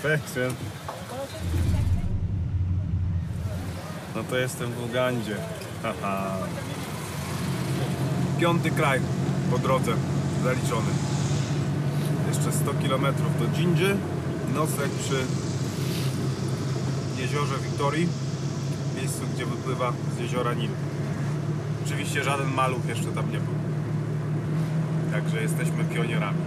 Thanks, man. No to jestem w Ugandzie. Haha. 5. kraj po drodze zaliczony. Jeszcze 100 km do Dżindży. Nocleg przy jeziorze Wiktorii, miejscu, gdzie wypływa z jeziora Nil. Oczywiście żaden maluch jeszcze tam nie był. Także jesteśmy pionierami.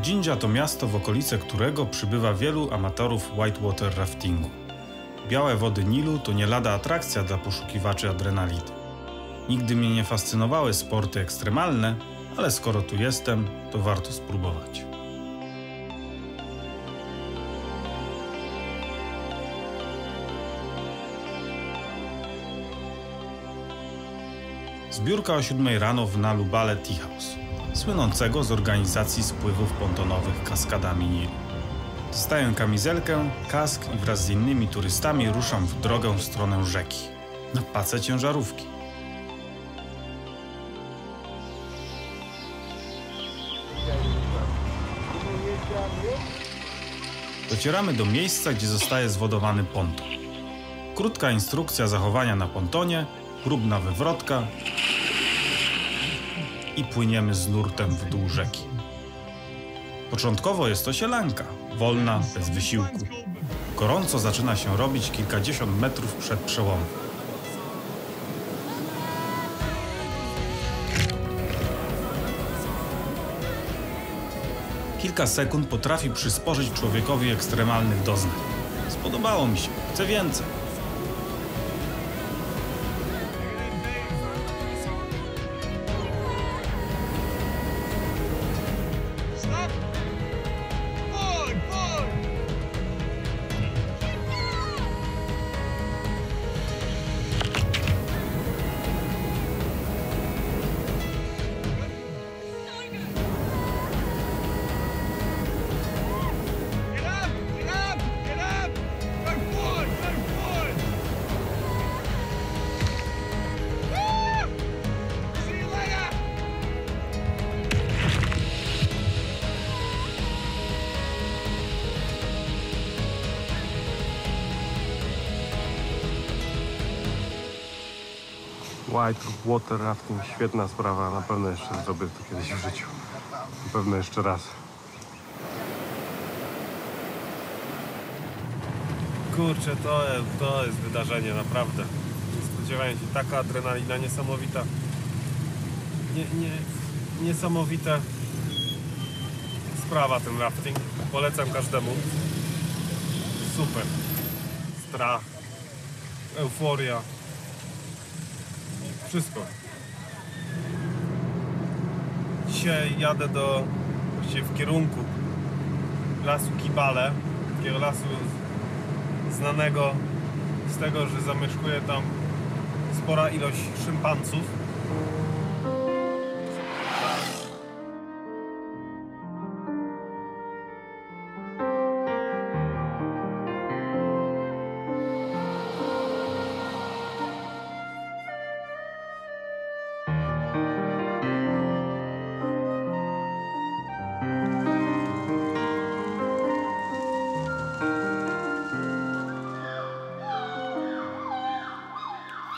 Dżindża to miasto, w okolice którego przybywa wielu amatorów whitewater raftingu. Białe wody Nilu to nie lada atrakcja dla poszukiwaczy adrenaliny. Nigdy mnie nie fascynowały sporty ekstremalne, ale skoro tu jestem, to warto spróbować. Zbiórka o 7 rano w Nalubale Tea House, słynącego z organizacji spływów pontonowych kaskadami Nilu. Dostaję kamizelkę, kask i wraz z innymi turystami ruszam w drogę w stronę rzeki, na pacę ciężarówki. Docieramy do miejsca, gdzie zostaje zwodowany ponton. Krótka instrukcja zachowania na pontonie, próbna wywrotka i płyniemy z nurtem w dół rzeki. Początkowo jest to sielanka, wolna, bez wysiłku. Gorąco zaczyna się robić kilkadziesiąt metrów przed przełomem. Kilka sekund potrafi przysporzyć człowiekowi ekstremalnych doznań. Spodobało mi się, chcę więcej. Whitewater rafting, świetna sprawa, na pewno jeszcze zrobię to kiedyś w życiu. Na pewno jeszcze raz. Kurczę, to jest wydarzenie, naprawdę. Nie spodziewałem się, taka adrenalina niesamowita. Niesamowita sprawa ten rafting. Polecam każdemu. Super. Strach, euforia. Wszystko. Dzisiaj jadę właściwie w kierunku lasu Kibale, takiego lasu znanego z tego, że zamieszkuje tam spora ilość szympansów.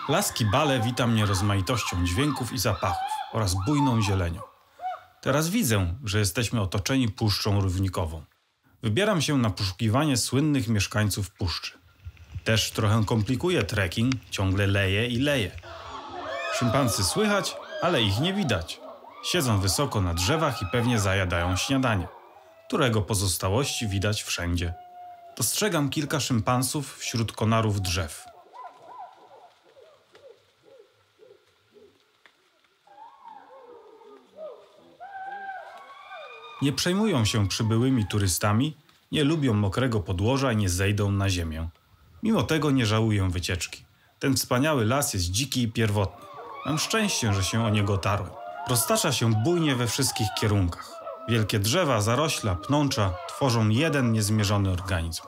Las Kibale wita mnie rozmaitością dźwięków i zapachów oraz bujną zielenią. Teraz widzę, że jesteśmy otoczeni puszczą równikową. Wybieram się na poszukiwanie słynnych mieszkańców puszczy. Też trochę komplikuje trekking, ciągle leje i leje. Szympansy słychać, ale ich nie widać. Siedzą wysoko na drzewach i pewnie zajadają śniadanie, którego pozostałości widać wszędzie. Dostrzegam kilka szympansów wśród konarów drzew. Nie przejmują się przybyłymi turystami, nie lubią mokrego podłoża i nie zejdą na ziemię. Mimo tego nie żałuję wycieczki. Ten wspaniały las jest dziki i pierwotny. Mam szczęście, że się o niego otarłem. Roztacza się bujnie we wszystkich kierunkach. Wielkie drzewa, zarośla, pnącza tworzą jeden niezmierzony organizm.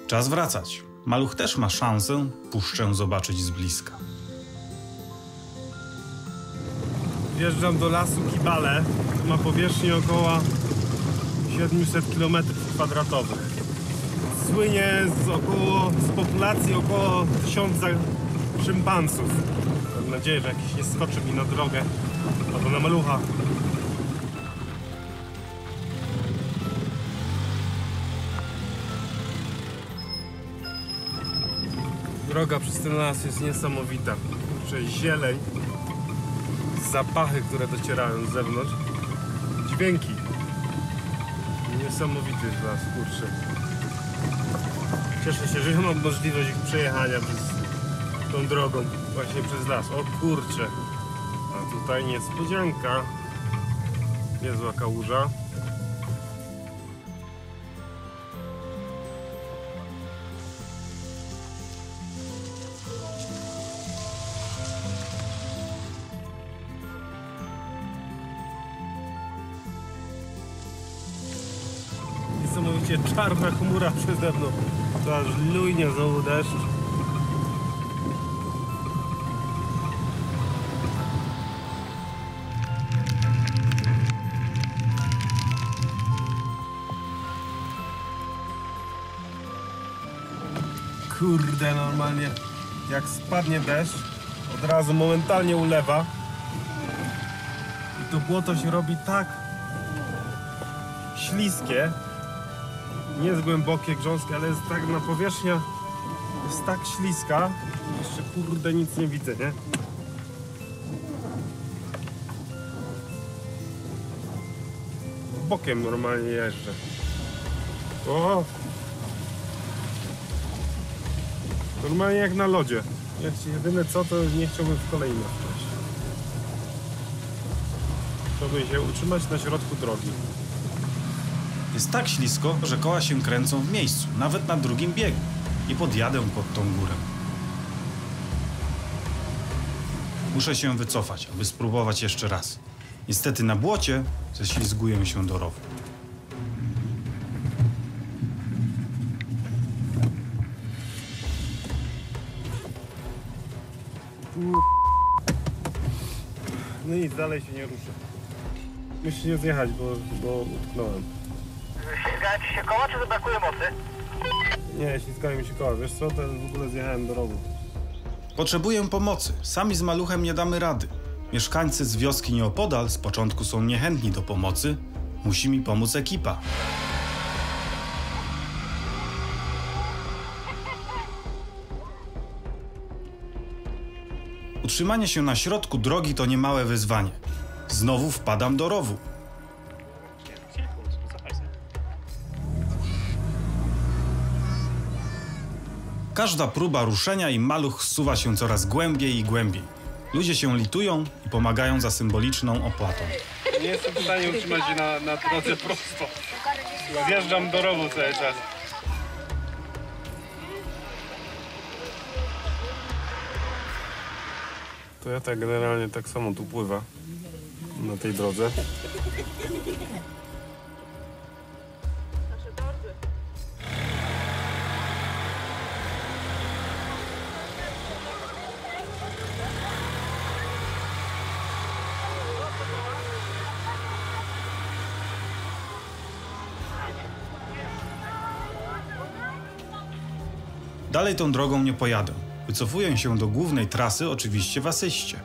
Czas wracać. Maluch też ma szansę puszczę zobaczyć z bliska. Wjeżdżam do lasu Kibale. Ma powierzchnię około 700 km². Słynie z populacji około 1000 szympansów. Mam nadzieję, że jakiś nie skoczy mi na drogę albo na malucha. Droga przez ten las jest niesamowita. Przez zieleń, zapachy, które docierają z zewnątrz, dźwięki. Niesamowity jest las, kurczę. Cieszę się, że mam możliwość przejechania przez tą drogą, właśnie przez las. O kurczę, a tutaj niespodzianka. Niezła kałuża. Niesamowicie czarna chmura przede mną. To aż lujnie znowu deszcz. Kurde, normalnie jak spadnie deszcz, od razu momentalnie ulewa. I to błoto się robi tak śliskie. Nie jest głębokie, grząskie, ale jest tak na powierzchnia jest tak śliska. Jeszcze kurde nic nie widzę, nie? Bokiem normalnie jeżdżę. O! Normalnie jak na lodzie. Jedyne co, to nie chciałbym w kolejne wpaść. Chciałbym się utrzymać na środku drogi. Jest tak ślisko, że koła się kręcą w miejscu, nawet na drugim biegu. I podjadę pod tą górę. Muszę się wycofać, aby spróbować jeszcze raz. Niestety na błocie ześlizguję się do rowu. No nic, dalej się nie ruszę. Muszę nie zjechać, bo utknąłem. Ślizgają ci się koła, czy brakuje mocy? Nie, ślizgają mi się koła. Wiesz co, to w ogóle zjechałem do rowu. Potrzebuję pomocy. Sami z maluchem nie damy rady. Mieszkańcy z wioski nieopodal z początku są niechętni do pomocy. Musi mi pomóc ekipa. Utrzymanie się na środku drogi to niemałe wyzwanie. Znowu wpadam do rowu. Każda próba ruszenia i maluch zsuwa się coraz głębiej i głębiej. Ludzie się litują i pomagają za symboliczną opłatą. Nie jestem w stanie utrzymać się na drodze prosto. Wjeżdżam do rowu cały czas. To ja tak generalnie tak samo tu pływa na tej drodze. Dalej tą drogą nie pojadę. Wycofuję się do głównej trasy, oczywiście w asyście.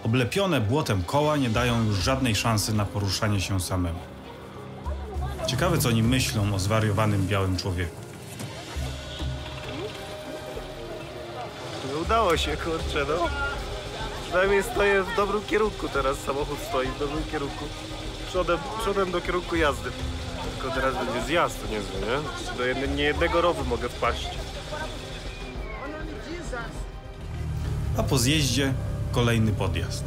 Oblepione błotem koła nie dają już żadnej szansy na poruszanie się samemu. Ciekawe, co oni myślą o zwariowanym białym człowieku. No udało się, kurczę, no. Przynajmniej stoję w dobrym kierunku teraz, samochód stoi w dobrym kierunku. Przodem do kierunku jazdy. Tylko teraz będzie zjazd, to niezły, nie? Do niejednego rowu mogę wpaść. A po zjeździe kolejny podjazd.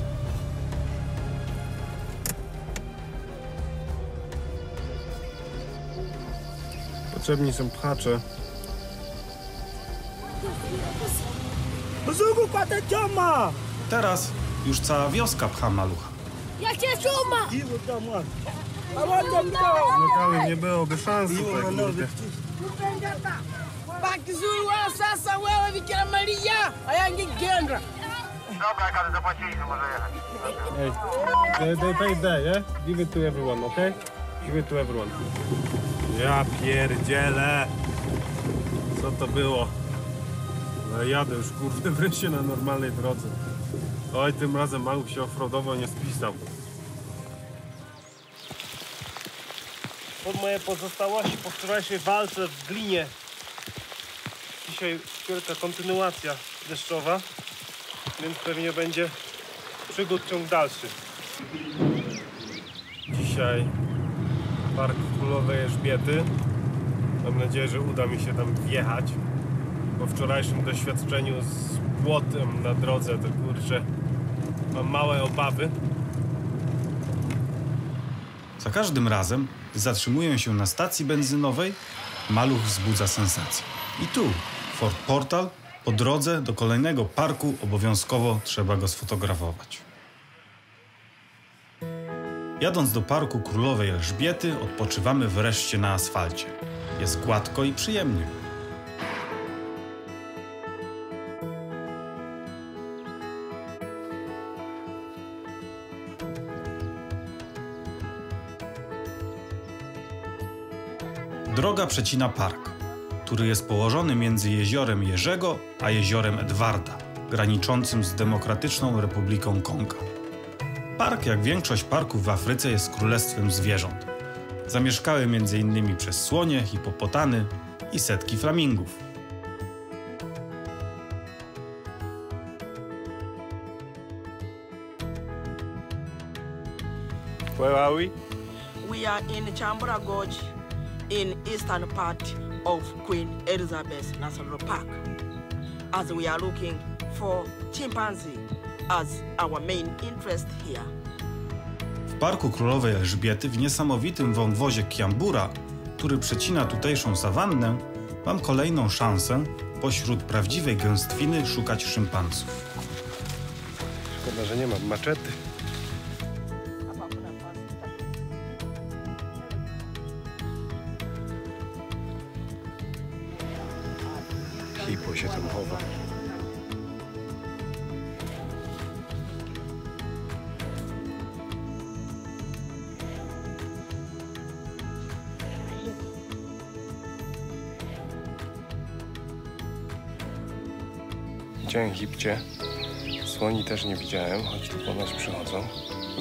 Potrzebni są pchacze. Teraz już cała wioska pcha malucha. Ja cię szuma! Z lokalnym nie byłoby szans tutaj, kurde. Bakizurwa sasa wewe Bikira Maria ayangigenda. Dobra, każdy zapłaciliśmy, może jechać. Hey, they paid there, yeah? Give it to everyone, okay? Give it to everyone. Ja pierdzielę. Co to było? No jadę już, kurde, wreszcie na normalnej drodze. Oj, tym razem Maluch się offroadowo nie spisał. Pod moje pozostałości po wczorajszej walce w Glinie. Dzisiaj wielka kontynuacja deszczowa, więc pewnie będzie przygód ciąg dalszy. Dzisiaj Park Królowej Elżbiety. Mam nadzieję, że uda mi się tam wjechać. Po wczorajszym doświadczeniu z płotem na drodze, to kurczę, mam małe obawy. Za każdym razem, gdy zatrzymuję się na stacji benzynowej, Maluch wzbudza sensację. I tu, Fort Portal, po drodze do kolejnego parku obowiązkowo trzeba go sfotografować. Jadąc do Parku Królowej Elżbiety, odpoczywamy wreszcie na asfalcie. Jest gładko i przyjemnie. Droga przecina park, który jest położony między jeziorem Jerzego a jeziorem Edwarda, graniczącym z Demokratyczną Republiką Konga. Park, jak większość parków w Afryce, jest królestwem zwierząt. Zamieszkały m.in. przez słonie, hipopotamy i setki flamingów. Where are we? We are in Chambura Gorge in eastern part of Queen Elizabeth National Park, as we are looking for chimpanzee as our main interest here. W Parku Królowej Elżbiety, w niesamowitym wąwozie Kiambura, który przecina tutejszą sawannę, mam kolejną szansę pośród prawdziwej gęstwiny szukać szympansów. Szkoda, że nie mam maczety. Hipo się tam chowa. Widziałem hipcie. Słoni też nie widziałem, choć tu ponoć przychodzą.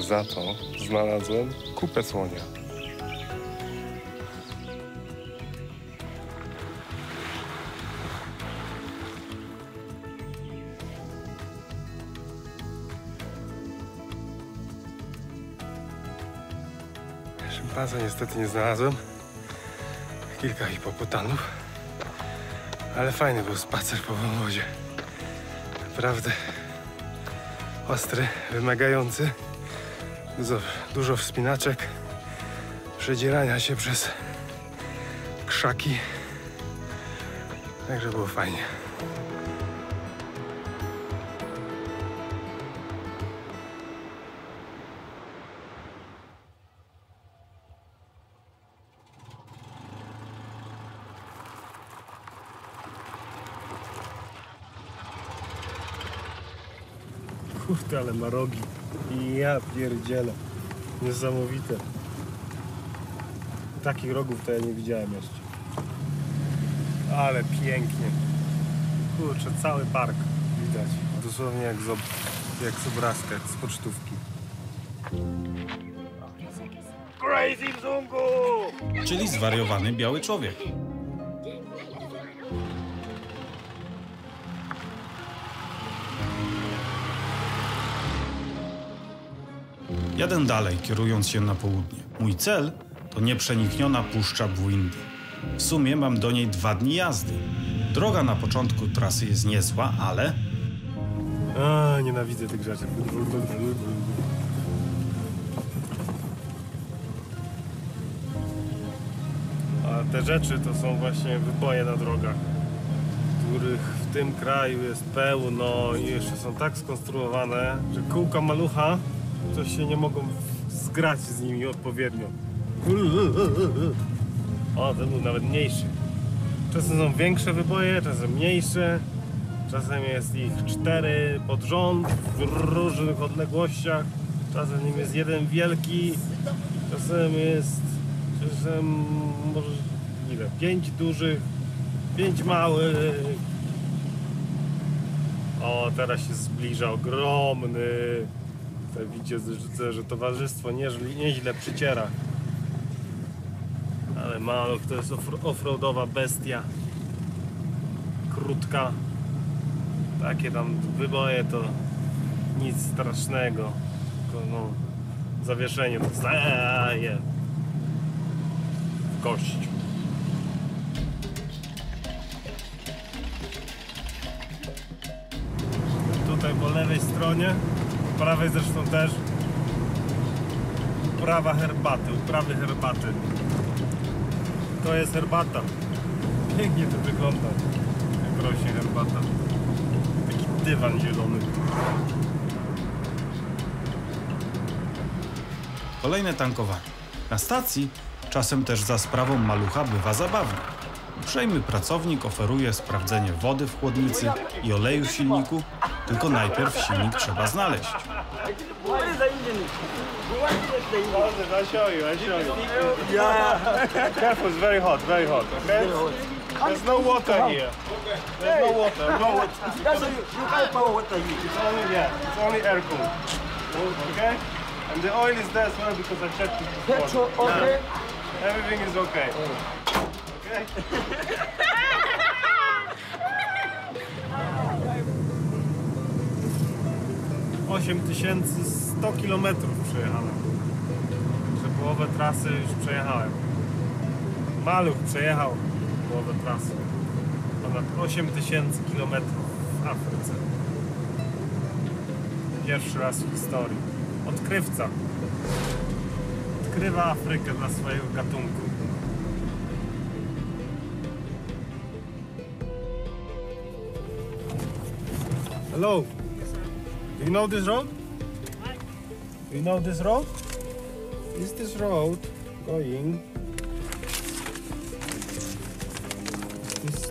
Za to znalazłem kupę słonia. Szympansa niestety nie znalazłem. Kilka hipopotamów. Ale fajny był spacer po wąwozie. Naprawdę ostry, wymagający. Dużo wspinaczek, przedzierania się przez krzaki. Także było fajnie. Kurde, ale ma rogi. Ja pierdzielę. Niesamowite. Takich rogów to ja nie widziałem jeszcze. Ale pięknie. Kurczę, cały park widać. Dosłownie jak z obrazka, jak z pocztówki. Crazy Mzungu! Czyli zwariowany biały człowiek. Jadę dalej, kierując się na południe. Mój cel to nieprzenikniona Puszcza Bwindi. W sumie mam do niej 2 dni jazdy. Droga na początku trasy jest niezła, ale... Nienawidzę tych rzeczy. A te rzeczy to są właśnie wyboje na drogach, których w tym kraju jest pełno i jeszcze są tak skonstruowane, że kółka Malucha Coś się nie mogą zgrać z nimi odpowiednio. O, ten był nawet mniejszy. Czasem są większe wyboje, czasem mniejsze. Czasem jest ich 4 pod rząd w różnych odległościach. Czasem nim jest jeden wielki. Czasem może ile? 5 dużych, 5 małych. O, teraz się zbliża ogromny. Tutaj widzicie, że towarzystwo nieźle przyciera. Ale maluch to jest offroadowa bestia. Krótka. Takie tam wyboje to nic strasznego. Tylko no, zawieszenie to staje w kość. Tutaj po lewej stronie, po prawej zresztą też, uprawy herbaty. To jest herbata. Pięknie to wygląda, jak rośnie herbata. Taki dywan zielony. Kolejne tankowanie. Na stacji czasem też za sprawą malucha bywa zabawnie. Uprzejmy pracownik oferuje sprawdzenie wody w chłodnicy i oleju w silniku, tylko najpierw silnik trzeba znaleźć. I'll show you. Yeah. Careful, it's very hot, okay? There's no water here. There's no water. No water. You can't power water here. It's only air cooled. Okay? And the oil is there as well because I checked it before. Petrol, okay? Everything is okay. Okay? 8100 km przejechałem. Że połowę trasy już przejechałem. Maluch przejechał połowę trasy. Ponad 8000 km w Afryce. Pierwszy raz w historii. Odkrywca. Odkrywa Afrykę dla swojego gatunku. Hello. Do you know this road? Do you know this road? Is this road going?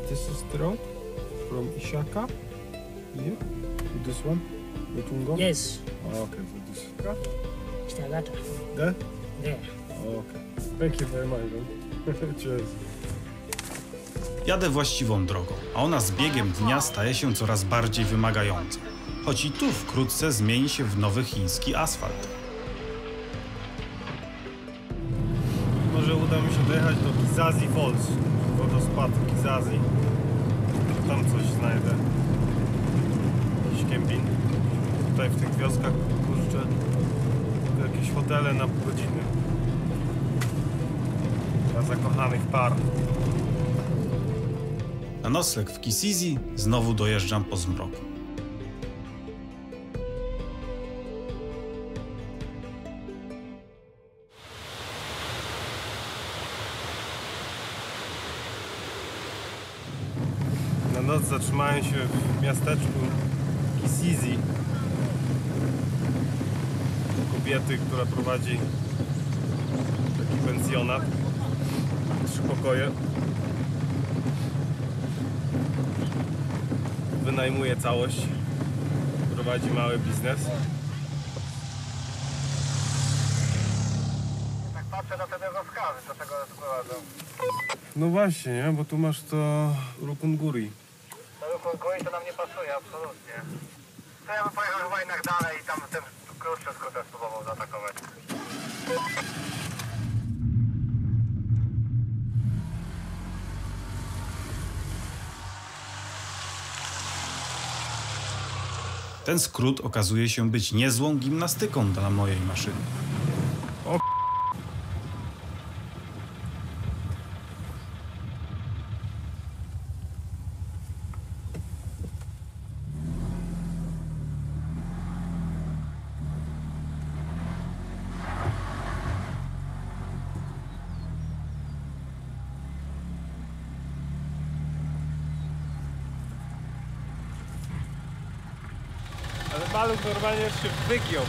This is the road from Ishaka here to this one, Mutungo? Yes, Oh, okay, so this. Stagata. There? There. Okay. Thank you very much. Man. Cheers. Jadę właściwą drogą, a ona z biegiem dnia staje się coraz bardziej wymagająca. Choć i tu wkrótce zmieni się w nowy chiński asfalt. Może uda mi się dojechać do Kizazi Falls, wodospadu Kizazi. Tam coś znajdę. Jakiś kemping. Tutaj w tych wioskach, kurczę, jakieś hotele na pół godziny. Dla zakochanych par. Na nocleg w Kisizi znowu dojeżdżam po zmroku. Na noc zatrzymałem się w miasteczku Kisizi. Kobiety, która prowadzi taki pensjonat. 3 pokoje. Wynajmuje całość. Prowadzi mały biznes. Tak patrzę na te rozkazy, do czego sprowadzą. No właśnie, nie? Bo tu masz to Rukunguri. To Rukunguri to nam nie pasuje, absolutnie. To ja bym pojechał chyba jednak dalej i tam tym krótsze skrótem spróbował zaatakować. Ten skrót okazuje się być niezłą gimnastyką dla mojej maszyny. Ale maluch normalnie się wygiął.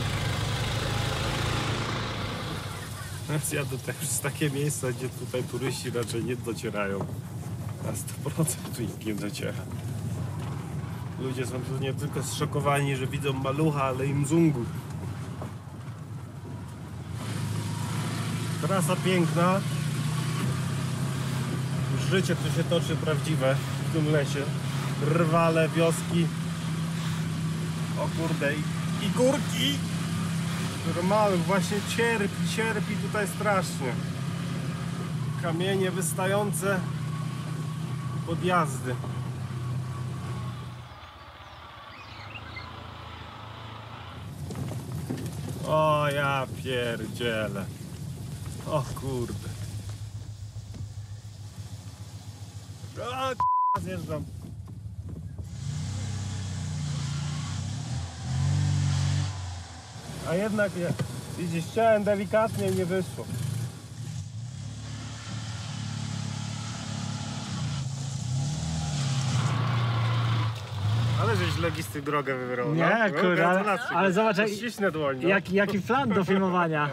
Teraz jadę też przez takie miejsca, gdzie tutaj turyści raczej nie docierają. Na 100% tu nikt nie dociera. Ludzie są tu nie tylko zszokowani, że widzą malucha, ale i mzungu. Trasa piękna. Życie tu się toczy prawdziwe w tym lesie. Rwale, wioski. O kurde, i górki. Maluch właśnie cierpi tutaj strasznie. Kamienie wystające, podjazdy. O ja pierdzielę. O kurde. O zjeżdżam. A jednak nie. Widzisz, chciałem delikatnie i nie wyszło. Ale żeś logistyk drogę wybrał. Nie, no? kurde, ale zobacz, Śliczne dłoń, no. jaki plan do filmowania.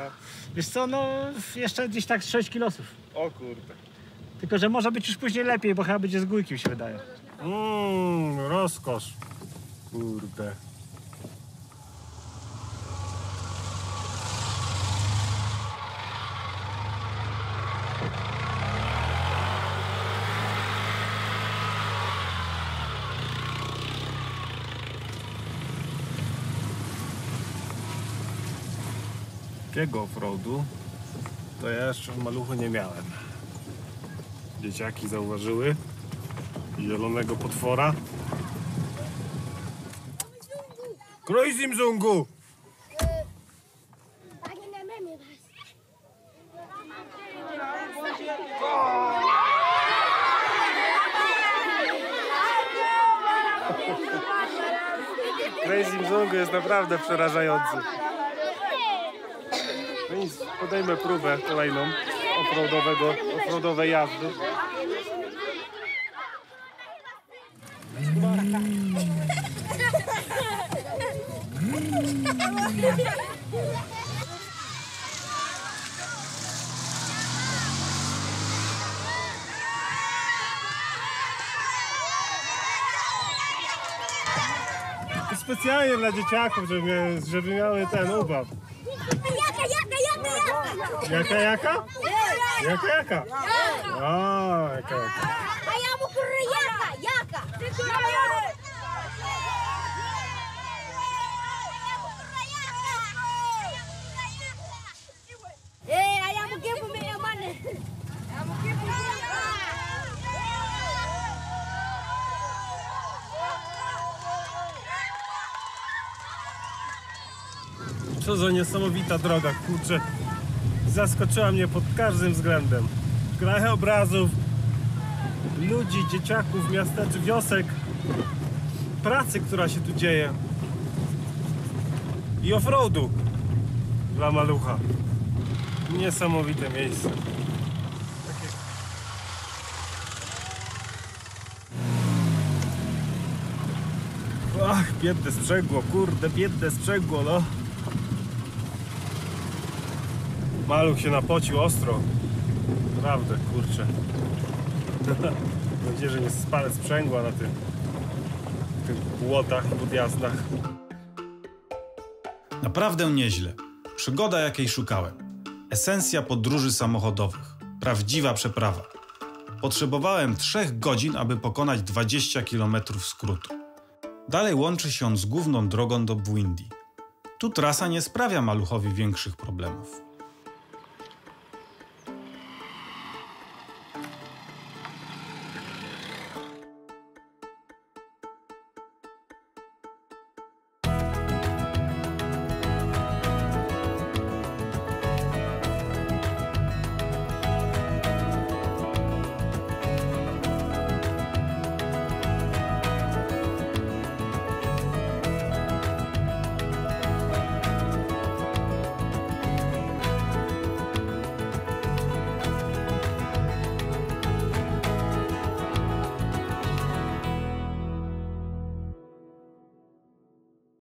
Wiesz co, no jeszcze gdzieś tak z 6 kilosów. O kurde. Tylko, że może być już później lepiej, bo chyba będzie z gójki, mi się wydaje. Rozkosz. Kurde. Takiego offroadu to ja jeszcze w maluchu nie miałem. Dzieciaki zauważyły zielonego potwora. Crazy mzungu! Crazy mzungu jest naprawdę przerażający. No nic, podejmę próbę kolejną offroadowej jazdy. To specjalnie dla dzieciaków, żeby miały ten ubaw. Jaka? Jaka? A, jaka. A ja mu kurę jaka? A ja mu kipu mi amane. Co za niesamowita droga, kurczę. Zaskoczyła mnie pod każdym względem. Krajobrazów, ludzi, dzieciaków, miasteczek, wiosek, pracy, która się tu dzieje. I offroadu dla malucha. Niesamowite miejsce. Ach, biedne sprzęgło, kurde, biedne sprzęgło, no. Maluch się napocił ostro. Naprawdę, kurczę. Mam nadzieję, że nie spalę sprzęgła na tych błotach i podjazdach. Naprawdę nieźle. Przygoda, jakiej szukałem. Esencja podróży samochodowych. Prawdziwa przeprawa. Potrzebowałem 3 godzin, aby pokonać 20 km skrótu. Dalej łączy się on z główną drogą do Bwindi. Tu trasa nie sprawia maluchowi większych problemów.